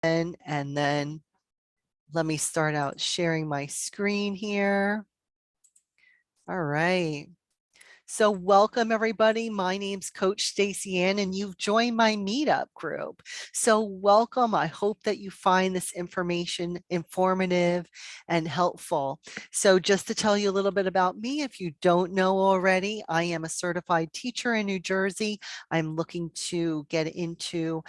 and then let me start out sharing my screen here. All right. So welcome everybody. My name's Coach Staci Ann and you've joined my meetup group. So welcome. I hope that you find this information informative and helpful. So just to tell you a little bit about me, if you don't know already, I am a certified teacher in New Jersey. I'm looking to get into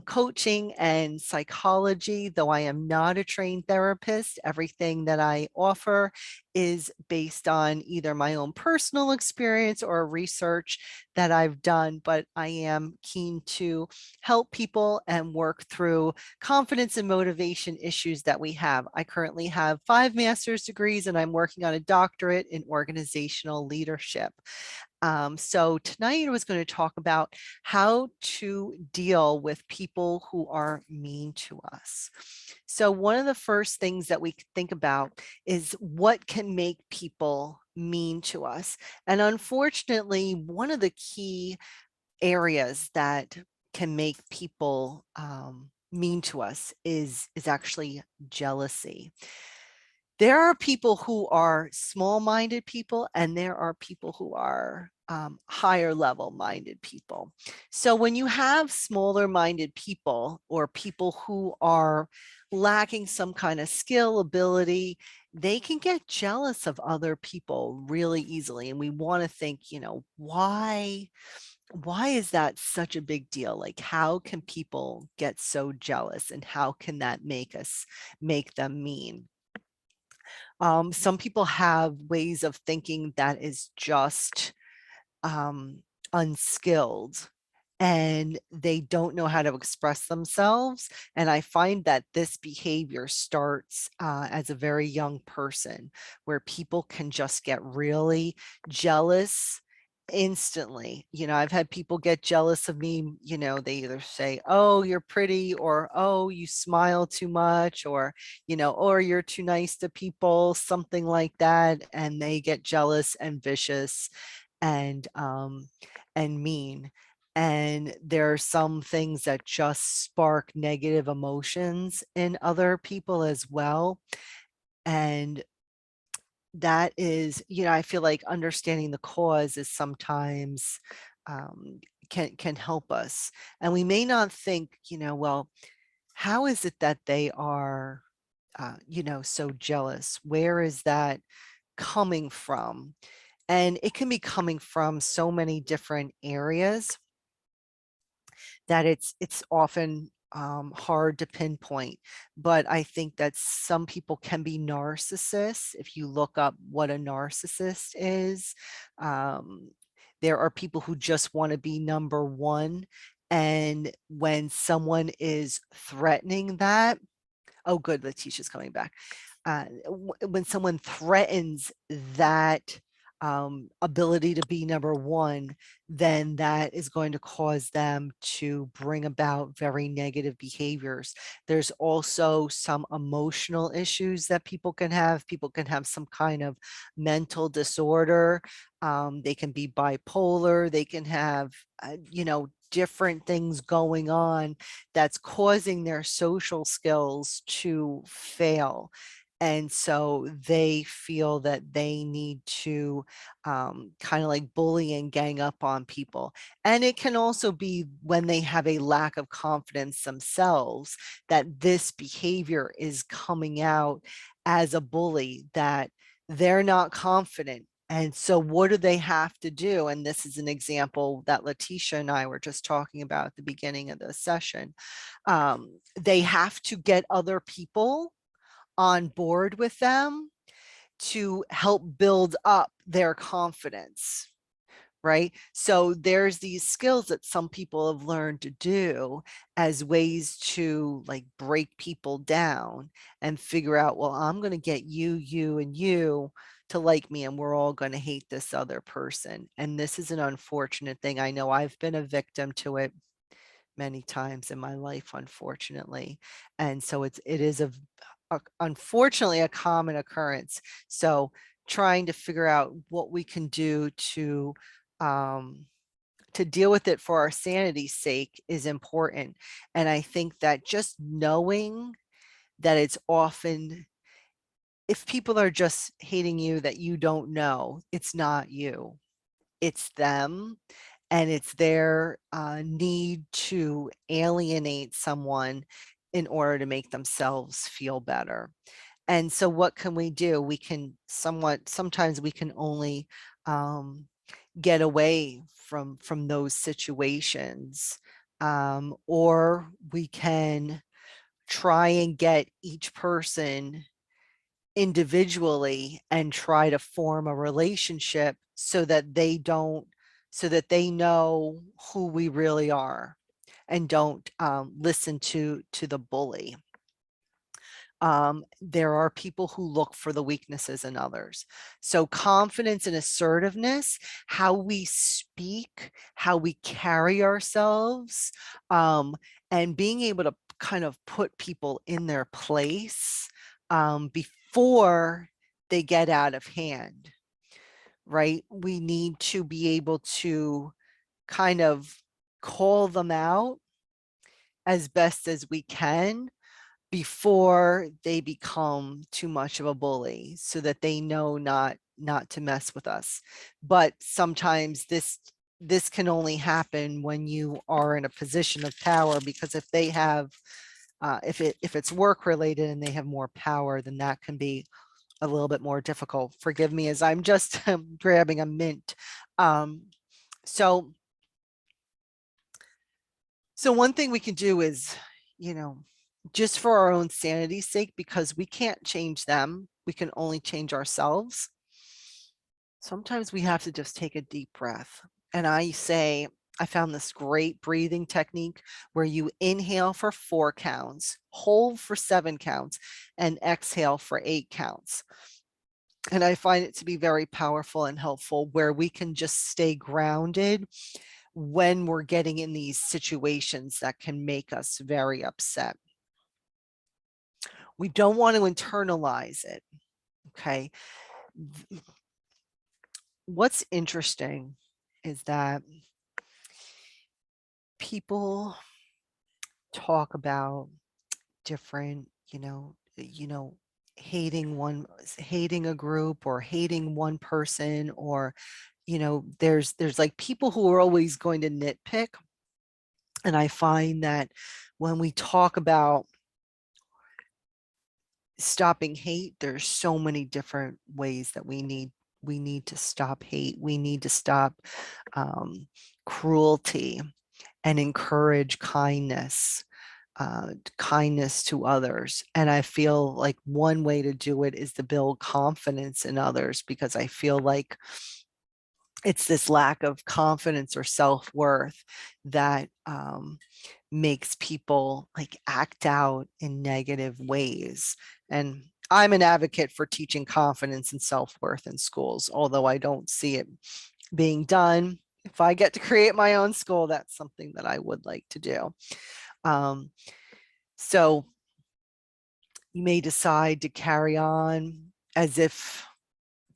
coaching and psychology, though I am not a trained therapist. Everything that I offer is based on either my own personal experience or research that I've done, but I am keen to help people and work through confidence and motivation issues that we have. I currently have 5 master's degrees and I'm working on a doctorate in organizational leadership. So tonight I was going to talk about how to deal with people who are mean to us. So one of the first things that we think about is what can make people mean to us. And unfortunately, one of the key areas that can make people mean to us is actually jealousy. There are people who are small-minded people, and there are people who are higher level minded people. So when you have smaller minded people or people who are lacking some kind of skill, ability, they can get jealous of other people really easily. And we want to think, you know, why is that such a big deal? Like, how can people get so jealous and how can that make them mean? Some people have ways of thinking that is just unskilled and they don't know how to express themselves. And I find that this behavior starts as a very young person, where people can just get really jealous instantly. You know, I've had people get jealous of me. You know, they either say, oh, you're pretty, or oh, you smile too much, or, you know, or you're too nice to people, something like that. And they get jealous and vicious and mean. And there are some things that just spark negative emotions in other people as well. And that is, you know, I feel like understanding the cause is sometimes can help us. And we may not think, you know, well, how is it that they are, you know, so jealous? Where is that coming from? And it can be coming from so many different areas that it's often hard to pinpoint. But I think that some people can be narcissists. If you look up what a narcissist is, there are people who just want to be number one. And when someone is threatening that, oh, good, Letitia's coming back. When someone threatens that ability to be number one, then that is going to cause them to bring about very negative behaviors. There's also some emotional issues that people can have. People can have some kind of mental disorder. They can be bipolar. They can have, you know, different things going on that's causing their social skills to fail. And so they feel that they need to kind of like bully and gang up on people. And it can also be when they have a lack of confidence themselves, that this behavior is coming out as a bully, that they're not confident. And so what do they have to do? And this is an example that Letitia and I were just talking about at the beginning of the session. They have to get other people on board with them to help build up their confidence, right? So there's these skills that some people have learned to do as ways to like break people down and figure out, well, I'm going to get you, you, and you to like me, and we're all going to hate this other person. And this is an unfortunate thing. I know I've been a victim to it many times in my life, unfortunately. And so it is unfortunately a common occurrence. So trying to figure out what we can do to to deal with it for our sanity's sake is important. And I think that just knowing that it's often, if people are just hating you that you don't know, it's not you, it's them. And it's their need to alienate someone in order to make themselves feel better. And so what can we do? We can sometimes we can only get away from those situations. Or we can try and get each person individually and try to form a relationship so that they don't, so that they know who we really are and don't listen to the bully. There are people who look for the weaknesses in others. So confidence and assertiveness, how we speak, how we carry ourselves, and being able to kind of put people in their place before they get out of hand, right? We need to be able to kind of call them out as best as we can before they become too much of a bully, so that they know not to mess with us. But sometimes this can only happen when you are in a position of power, because if they have if it's work related and they have more power, then that can be a little bit more difficult. Forgive me as I'm just grabbing a mint. um so So one thing we can do is, you know, just for our own sanity's sake, because we can't change them, we can only change ourselves. Sometimes we have to just take a deep breath. And I found this great breathing technique where you inhale for 4 counts, hold for 7 counts, and exhale for 8 counts. And I find it to be very powerful and helpful, where we can just stay grounded when we're getting in these situations that can make us very upset. We don't want to internalize it. Okay. What's interesting is that people talk about different, hating a group or hating one person, or, there's like people who are always going to nitpick. And I find that when we talk about stopping hate, there's so many different ways that we need to stop hate. We need to stop cruelty and encourage kindness to others. And I feel like one way to do it is to build confidence in others, because I feel like it's this lack of confidence or self-worth that makes people like act out in negative ways. And I'm an advocate for teaching confidence and self-worth in schools, although I don't see it being done. If I get to create my own school, that's something that I would like to do. So you may decide to carry on as if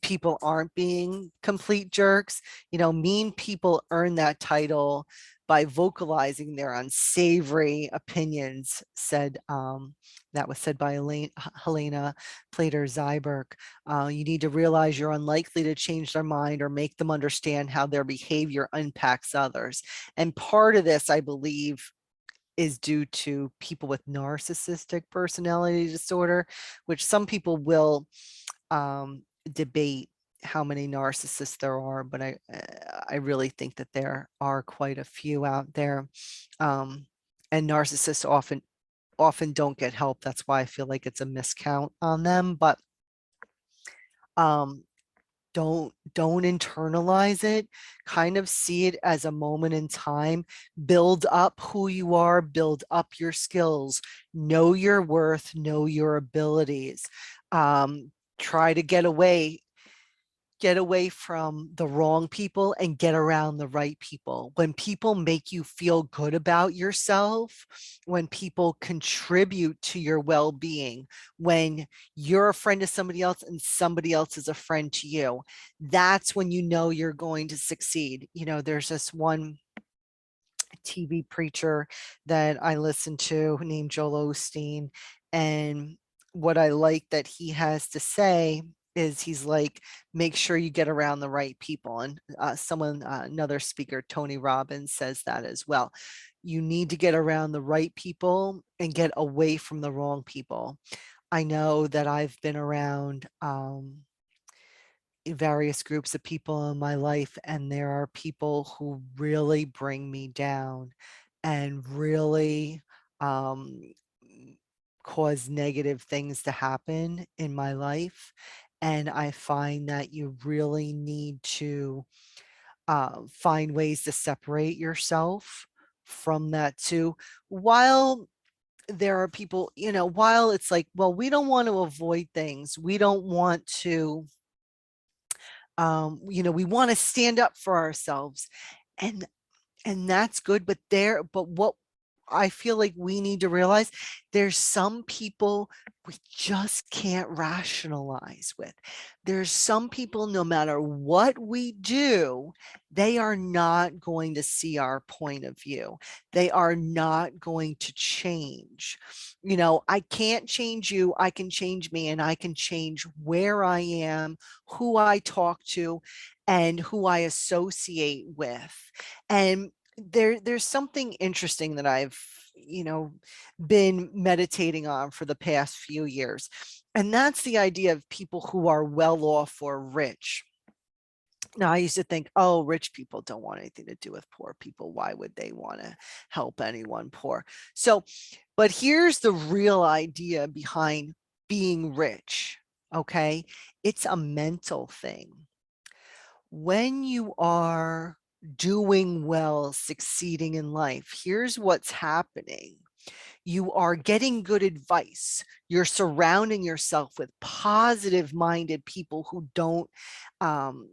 people aren't being complete jerks. Mean people earn that title by vocalizing their unsavory opinions, that was said by Helena Plater-Zyberk. You need to realize you're unlikely to change their mind or make them understand how their behavior impacts others. And part of this, I believe, is due to people with narcissistic personality disorder, which some people will debate how many narcissists there are, but I really think that there are quite a few out there. And narcissists often don't get help. That's why I feel like it's a miscount on them. But um, don't internalize it. Kind of see it as a moment in time. Build up who you are, build up your skills, know your worth, know your abilities. Try to get away from the wrong people and get around the right people. When people make you feel good about yourself, when people contribute to your well-being, when you're a friend to somebody else and somebody else is a friend to you, that's when you know you're going to succeed. There's this one TV preacher that I listen to named Joel Osteen. And what I like that he has to say is he's like, make sure you get around the right people. And another speaker, Tony Robbins, says that as well. You need to get around the right people and get away from the wrong people. I know that I've been around various groups of people in my life, and there are people who really bring me down and really um, cause negative things to happen in my life. And I find that you really need to find ways to separate yourself from that too. While there are people, while it's like, well, we don't want to avoid things, we don't want to we want to stand up for ourselves, and that's good, but what I feel like we need to realize, there's some people we just can't rationalize with. There's some people, no matter what we do, they are not going to see our point of view. They are not going to change. I can't change you. I can change me, and I can change where I am, who I talk to, and who I associate with. And there's something interesting that I've been meditating on for the past few years, and that's the idea of people who are well off or rich. Now, I used to think, oh, rich people don't want anything to do with poor people. Why would they want to help anyone poor? So, but here's the real idea behind being rich. Okay, it's a mental thing. When you are doing well, succeeding in life, here's what's happening. You are getting good advice. You're surrounding yourself with positive minded people um,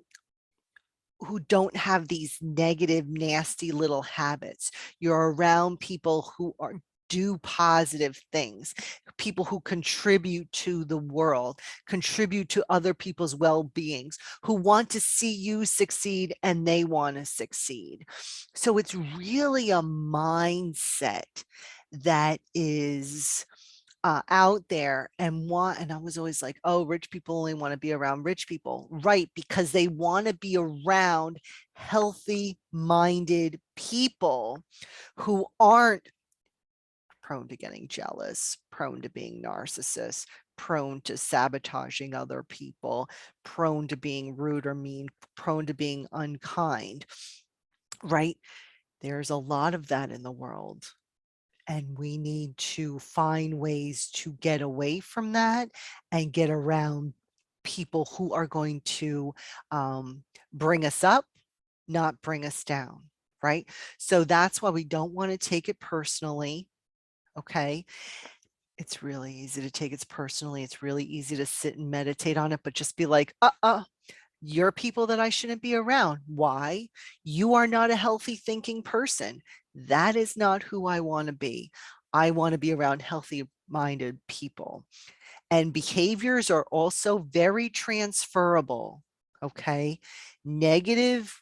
who don't have these negative, nasty little habits. You're around people who do positive things, people who contribute to the world, contribute to other people's well-beings, who want to see you succeed and they want to succeed. So it's really a mindset that is out there, and I was always like, oh, rich people only want to be around rich people, right? Because they want to be around healthy minded people who aren't prone to getting jealous, prone to being narcissists, prone to sabotaging other people, prone to being rude or mean, prone to being unkind, right? There's a lot of that in the world. And we need to find ways to get away from that and get around people who are going to bring us up, not bring us down, right? So that's why we don't want to take it personally. Okay. It's really easy to take it personally. It's really easy to sit and meditate on it, but just be like, you're people that I shouldn't be around. Why? You are not a healthy thinking person. That is not who I want to be. I want to be around healthy minded people. And behaviors are also very transferable. Okay. Negative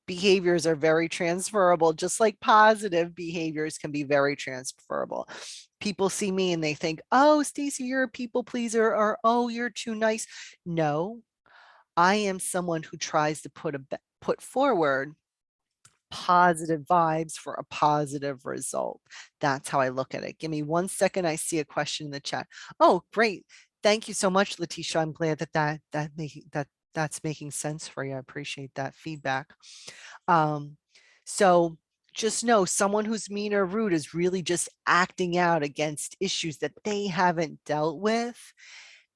behaviors are very transferable, just like positive behaviors can be very transferable. People see me and they think, oh, Staci, you're a people pleaser, or oh, you're too nice. No, I am someone who tries to put forward positive vibes for a positive result. That's how I look at it. Give me 1 second. I see a question in the chat. Oh, great. Thank you so much, Letitia. I'm glad that's making sense for you. I appreciate that feedback. So just know, someone who's mean or rude is really just acting out against issues that they haven't dealt with.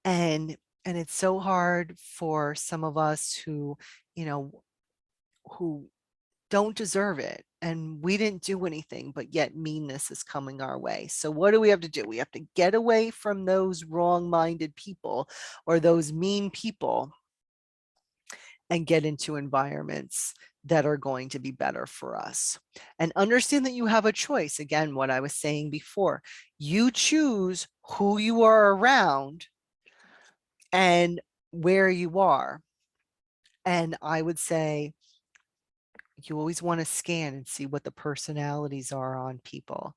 And it's so hard for some of us who, you know, who don't deserve it. And we didn't do anything, but yet meanness is coming our way. So what do we have to do? We have to get away from those wrong-minded people or those mean people and get into environments that are going to be better for us. And understand that you have a choice. Again, what I was saying before, you choose who you are around and where you are. And I would say you always want to scan and see what the personalities are on people.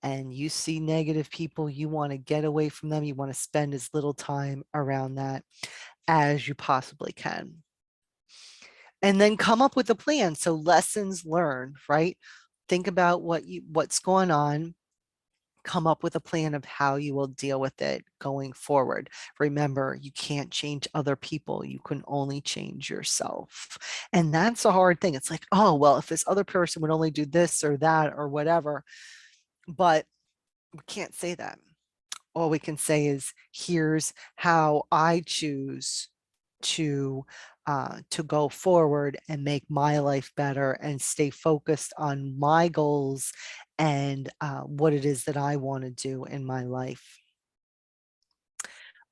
And you see negative people, you want to get away from them. You want to spend as little time around that as you possibly can. And then come up with a plan. So lessons learned, right? Think about what's going on. Come up with a plan of how you will deal with it going forward. Remember, you can't change other people. You can only change yourself. And that's a hard thing. It's like, oh, well, if this other person would only do this or that or whatever, but we can't say that. All we can say is, here's how I choose to go forward and make my life better and stay focused on my goals and what it is that I want to do in my life.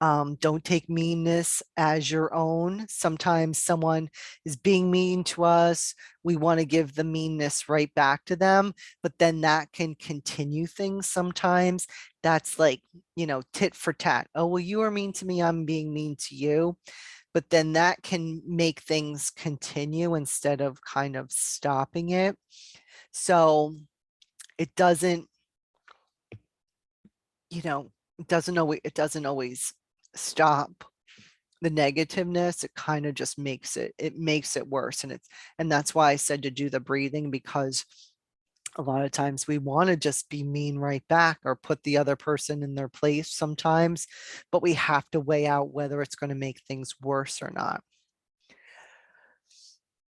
Don't take meanness as your own. Sometimes someone is being mean to us. We want to give the meanness right back to them, but then that can continue things sometimes. That's like, tit for tat. Oh, well, you are mean to me, I'm being mean to you. But then that can make things continue instead of kind of stopping it. So it doesn't, it doesn't always stop the negativeness. It kind of just makes it worse. And that's why I said to do the breathing, because a lot of times we want to just be mean right back or put the other person in their place sometimes, but we have to weigh out whether it's going to make things worse or not.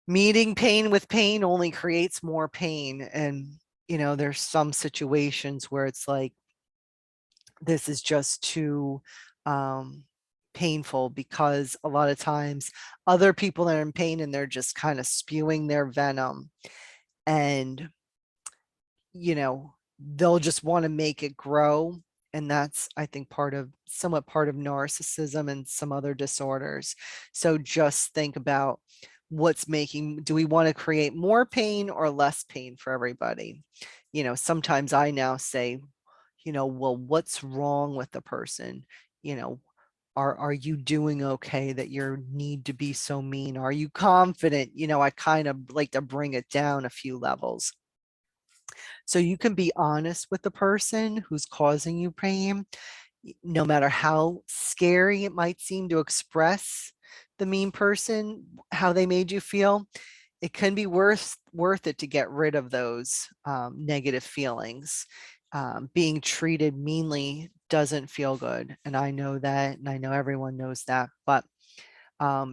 Meeting pain with pain only creates more pain. And, there's some situations where it's like, this is just too painful, because a lot of times other people are in pain and they're just kind of spewing their venom, and they'll just want to make it grow. And that's, I think, somewhat part of narcissism and some other disorders. So just think about, do we want to create more pain or less pain for everybody? Sometimes I now say, well, what's wrong with the person? Are you doing okay that you need to be so mean? Are you confident? I kind of like to bring it down a few levels. So you can be honest with the person who's causing you pain, no matter how scary it might seem to express the mean person, how they made you feel. It can be worth it to get rid of those negative feelings. Being treated meanly doesn't feel good. And I know that, and I know everyone knows that, but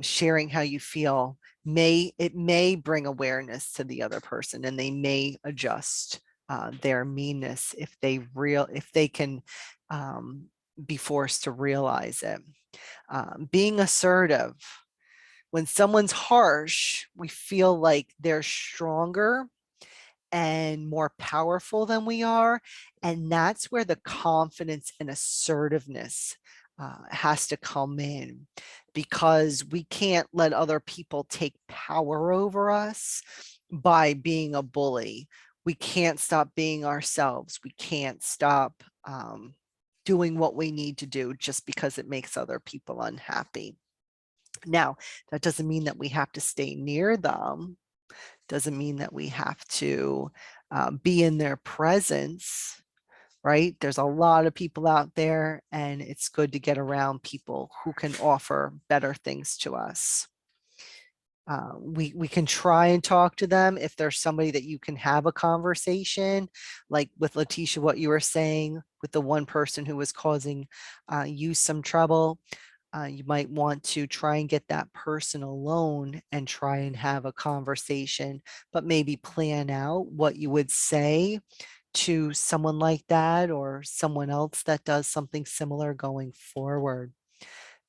sharing how you feel may bring awareness to the other person, and they may adjust their meanness if they can be forced to realize it. Being assertive. When someone's harsh, we feel like they're stronger and more powerful than we are. And that's where the confidence and assertiveness has to come in, because we can't let other people take power over us by being a bully. We can't stop being ourselves. We can't stop doing what we need to do just because it makes other people unhappy. Now, that doesn't mean that we have to stay near them. Doesn't mean that we have to be in their presence, right? There's a lot of people out there, and it's good to get around people who can offer better things to us. We can try and talk to them if there's somebody that you can have a conversation, like with Letitia, what you were saying with the one person who was causing you some trouble. You might want to try and get that person alone and try and have a conversation, but maybe plan out what you would say to someone like that or someone else that does something similar going forward.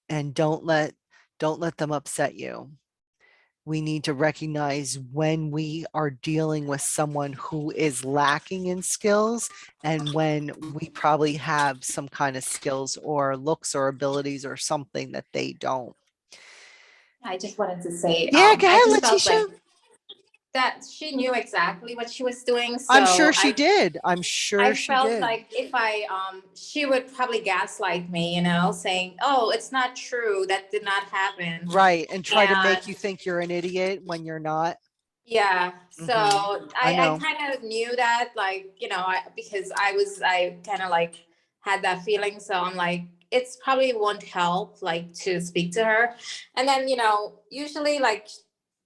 And don't let them upset you. We need to recognize when we are dealing with someone who is lacking in skills, and when we probably have some kind of skills or looks or abilities or something that they don't. I just wanted to say, Yeah, go ahead, I just felt Letitia. like that she knew exactly what she was doing. So I'm sure she did. I'm sure I she felt did. like if she would probably gaslight me, saying, "Oh, it's not true. That did not happen." Right. And try to make And you think you're an idiot when you're not. Yeah. So Mhm. I I know. kind of knew that, like, because I kind of like had that feeling. So I'm like, it's probably won't help like to speak to her. And then, usually like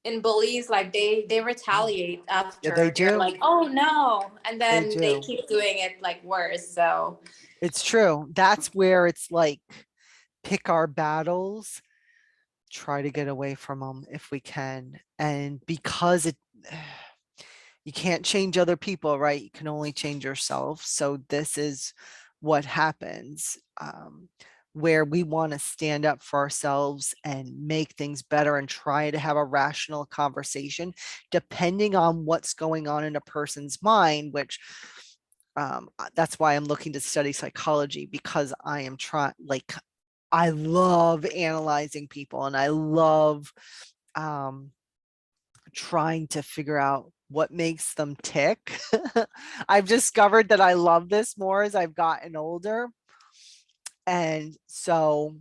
in bullies, like they Mm. retaliate Yeah, they after. They're do. like, oh no. And They then they do. keep doing it like worse. So It's true. That's where it's like pick our battles, try to get away from them if we can. And because you can't change other people, right? You can only change yourself. So this is what happens, where we want to stand up for ourselves and make things better and try to have a rational conversation, depending on what's going on in a person's mind, which that's why I'm looking to study psychology, because I am trying, like, I love analyzing people and I love um, trying to figure out what makes them tick. I've discovered that I love this more as I've gotten older. And so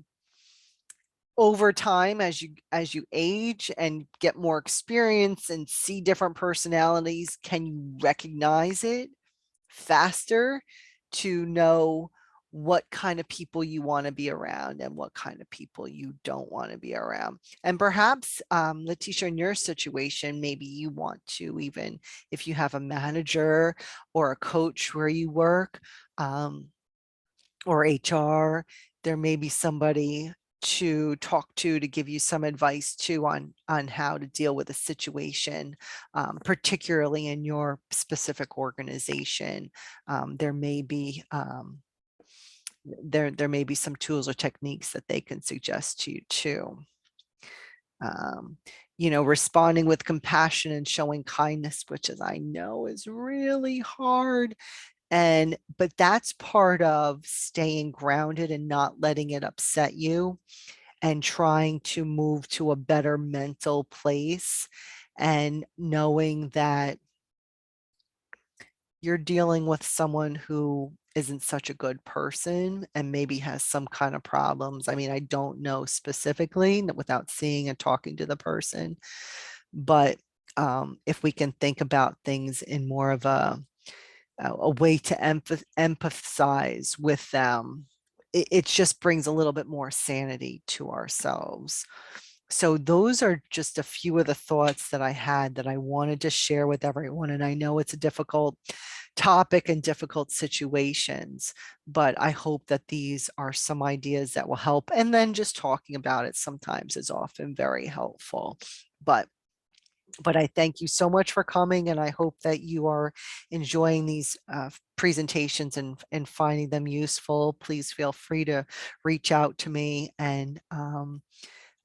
over time, as you age and get more experience and see different personalities, can you recognize it faster to know what kind of people you want to be around and what kind of people you don't want to be around. And perhaps, Letitia, in your situation, maybe you want to, even if you have a manager or a coach where you work, or HR, there may be somebody to talk to give you some advice too on how to deal with a situation, particularly in your specific organization. There may be there may be some tools or techniques that they can suggest to you too. Um, responding with compassion and showing kindness, which, as I know, is really hard. But that's part of staying grounded and not letting it upset you and trying to move to a better mental place and knowing that you're dealing with someone who isn't such a good person and maybe has some kind of problems. I mean, I don't know specifically without seeing and talking to the person, but if we can think about things in more of a way to empathize with them, it just brings a little bit more sanity to ourselves. So those are just a few of the thoughts that I had that I wanted to share with everyone. And I know it's a difficult topic and difficult situations, but I hope that these are some ideas that will help. And then just talking about it sometimes is often very helpful. But I thank you so much for coming, and I hope that you are enjoying these presentations and finding them useful. Please feel free to reach out to me, and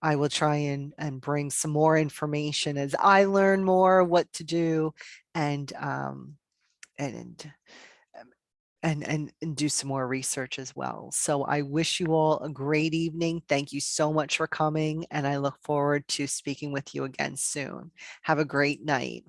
I will try and bring some more information as I learn more what to do, and and and do some more research as well. So I wish you all a great evening. Thank you so much for coming, and I look forward to speaking with you again soon. Have a great night.